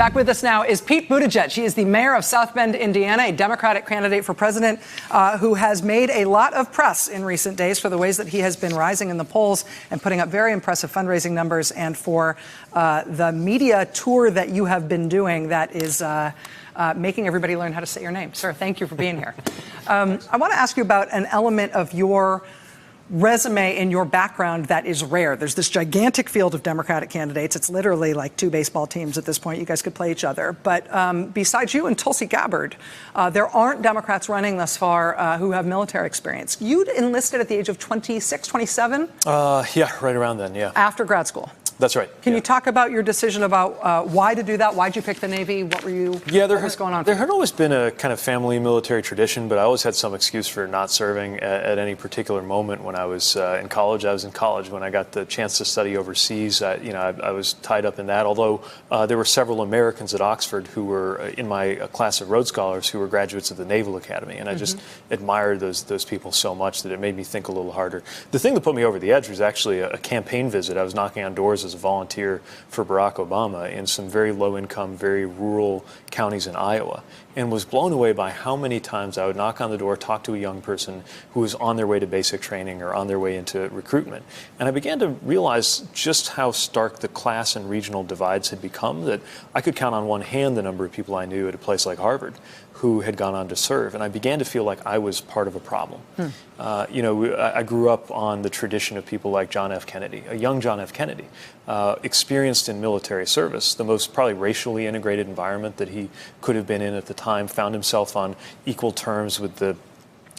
Back with us now is Pete Buttigieg. He is the mayor of South Bend, Indiana, a Democratic candidate for president who has made a lot of press in recent days for the ways that he has been rising in the polls and putting up very impressive fundraising numbers, and for the media tour that you have been doing that is making everybody learn how to say your name. Sir, thank you for being here. I want to ask you about an element of your resume and your background that is rare. There's this gigantic field of Democratic candidates. It's literally like two baseball teams at this point. You guys could play each other. But besides you and Tulsi Gabbard, there aren't Democrats running thus far who have military experience. You'd enlisted at the age of 26, 27? Yeah, right around then, yeah. After grad school? That's right. Can you talk about your decision about why to do that? Why'd you pick the Navy? What were you? What was going on? There had always been a kind of family military tradition, but I always had some excuse for not serving at any particular moment. When I was in college, When I got the chance to study overseas, I was tied up in that. Although there were several Americans at Oxford who were in my class of Rhodes Scholars who were graduates of the Naval Academy, and I just admired those people so much that it made me think a little harder. The thing that put me over the edge was actually a campaign visit. I was knocking on doors as a volunteer for Barack Obama in some very low-income, very rural counties in Iowa, and was blown away by how many times I would knock on the door, talk to a young person who was on their way to basic training or on their way into recruitment. And I began to realize just how stark the class and regional divides had become, that I could count on one hand the number of people I knew at a place like Harvard who had gone on to serve. And I began to feel like I was part of a problem. I grew up on the tradition of people like John F. Kennedy, a young John F. Kennedy, experienced in military service, the most probably racially integrated environment that he could have been in at the time, found himself on equal terms with the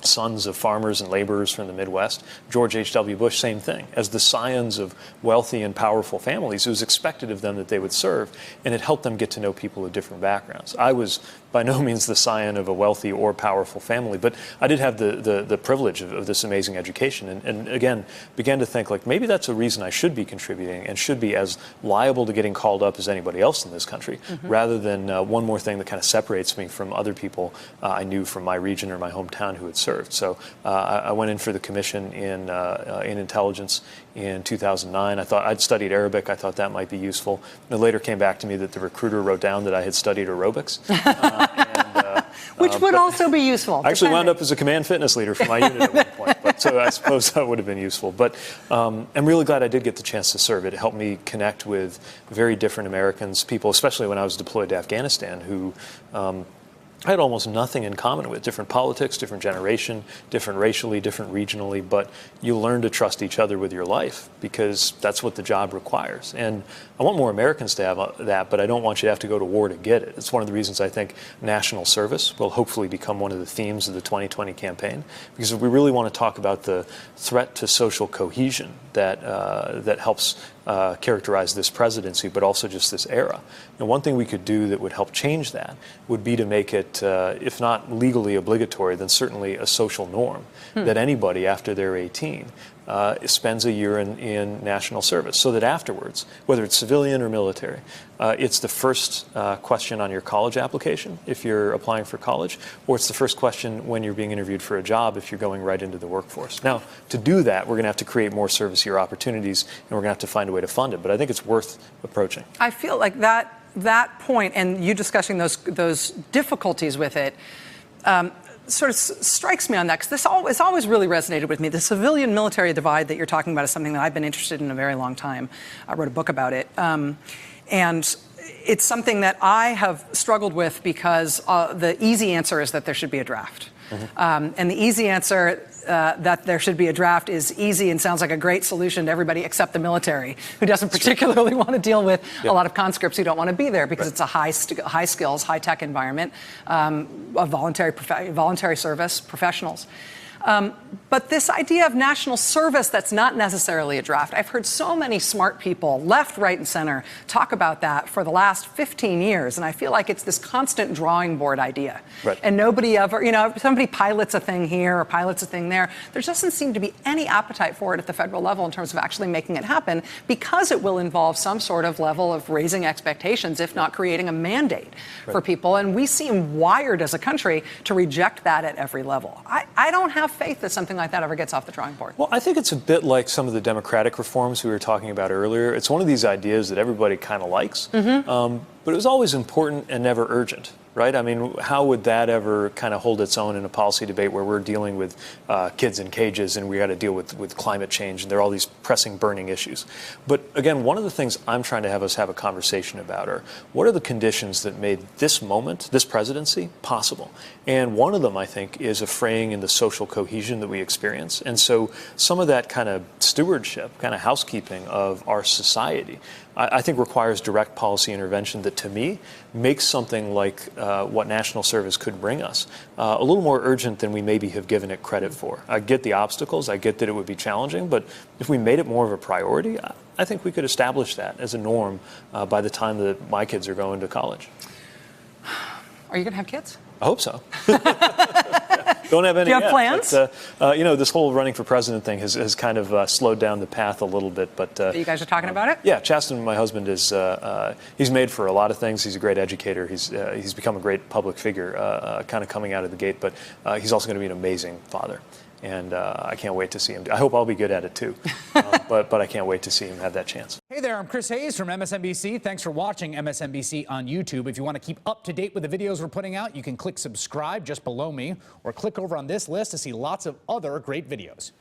sons of farmers and laborers from the Midwest. George H.W. Bush, same thing. As the scions of wealthy and powerful families, it was expected of them that they would serve, and it helped them get to know people of different backgrounds. I was by no means the scion of a wealthy or powerful family, but I did have the privilege of this amazing education, and again, began to think like maybe that's a reason I should be contributing and should be as liable to getting called up as anybody else in this country, rather than one more thing that kind of separates me from other people I knew from my region or my hometown who had served. So I went in for the commission in intelligence in 2009. I thought I'd studied Arabic. I thought that might be useful. It later came back to me that the recruiter wrote down that I had studied aerobics. Which would also be useful. I actually wound up as a command fitness leader for my unit at one point, so I suppose that would have been useful. But I'm really glad I did get the chance to serve. It helped me connect with very different Americans, people, especially when I was deployed to Afghanistan, who I had almost nothing in common with. Different politics, different generation, different racially, different regionally, but you learn to trust each other with your life because that's what the job requires. And I want more Americans to have that, but I don't want you to have to go to war to get it. It's one of the reasons I think national service will hopefully become one of the themes of the 2020 campaign, because we really want to talk about the threat to social cohesion that helps characterize this presidency, but also just this era. And one thing we could do that would help change that would be to make it, if not legally obligatory, then certainly a social norm that anybody after they're 18 spends a year in national service, so that afterwards, whether it's civilian or military, it's the first question on your college application if you're applying for college, or it's the first question when you're being interviewed for a job if you're going right into the workforce. Now, to do that, we're going to have to create more service year opportunities, and we're going to have to find a way to fund it, but I think it's worth approaching. I feel like that point, and you discussing those difficulties with it, sort of strikes me on that, because it's always really resonated with me. The civilian-military divide that you're talking about is something that I've been interested in a very long time. I wrote a book about it. And it's something that I have struggled with because the easy answer is that there should be a draft. And the easy answer that there should be a draft is easy and sounds like a great solution to everybody except the military, who doesn't particularly want to deal with a lot of conscripts who don't want to be there because it's a high skills, high tech environment of voluntary service professionals. But this idea of national service that's not necessarily a draft, I've heard so many smart people, left, right, and center, talk about that for the last 15 years, and I feel like it's this constant drawing board idea. Right. And nobody ever, somebody pilots a thing here or pilots a thing there. There doesn't seem to be any appetite for it at the federal level in terms of actually making it happen, because it will involve some sort of level of raising expectations, if not creating a mandate for people. And we seem wired as a country to reject that at every level. I don't have faith that something like that ever gets off the drawing board. Well, I think it's a bit like some of the democratic reforms we were talking about earlier. It's one of these ideas that everybody kind of likes. but it was always important and never urgent, right? I mean, how would that ever kind of hold its own in a policy debate where we're dealing with kids in cages and we got to deal with climate change and there are all these pressing, burning issues? But again, one of the things I'm trying to have us have a conversation about are what are the conditions that made this moment, this presidency, possible? And one of them, I think, is a fraying in the social cohesion that we experience. And so some of that kind of stewardship, kind of housekeeping of our society, I think requires direct policy intervention that, to me, makes something like what national service could bring us a little more urgent than we maybe have given it credit for. I get the obstacles, I get that it would be challenging, but if we made it more of a priority, I think we could establish that as a norm by the time that my kids are going to college. Are you going to have kids? I hope so. Don't have any. Do you have yet, plans? But, this whole running for president thing has kind of slowed down the path a little bit. But you guys are talking about it? Yeah, Chasten, my husband, is he's made for a lot of things. He's a great educator. He's become a great public figure, kind of coming out of the gate. But he's also going to be an amazing father. And I can't wait to see him. I hope I'll be good at it too. But I can't wait to see him have that chance. Hey there, I'm Chris Hayes from MSNBC. Thanks for watching MSNBC on YouTube. If you want to keep up to date with the videos we're putting out, you can click subscribe just below me or click over on this list to see lots of other great videos.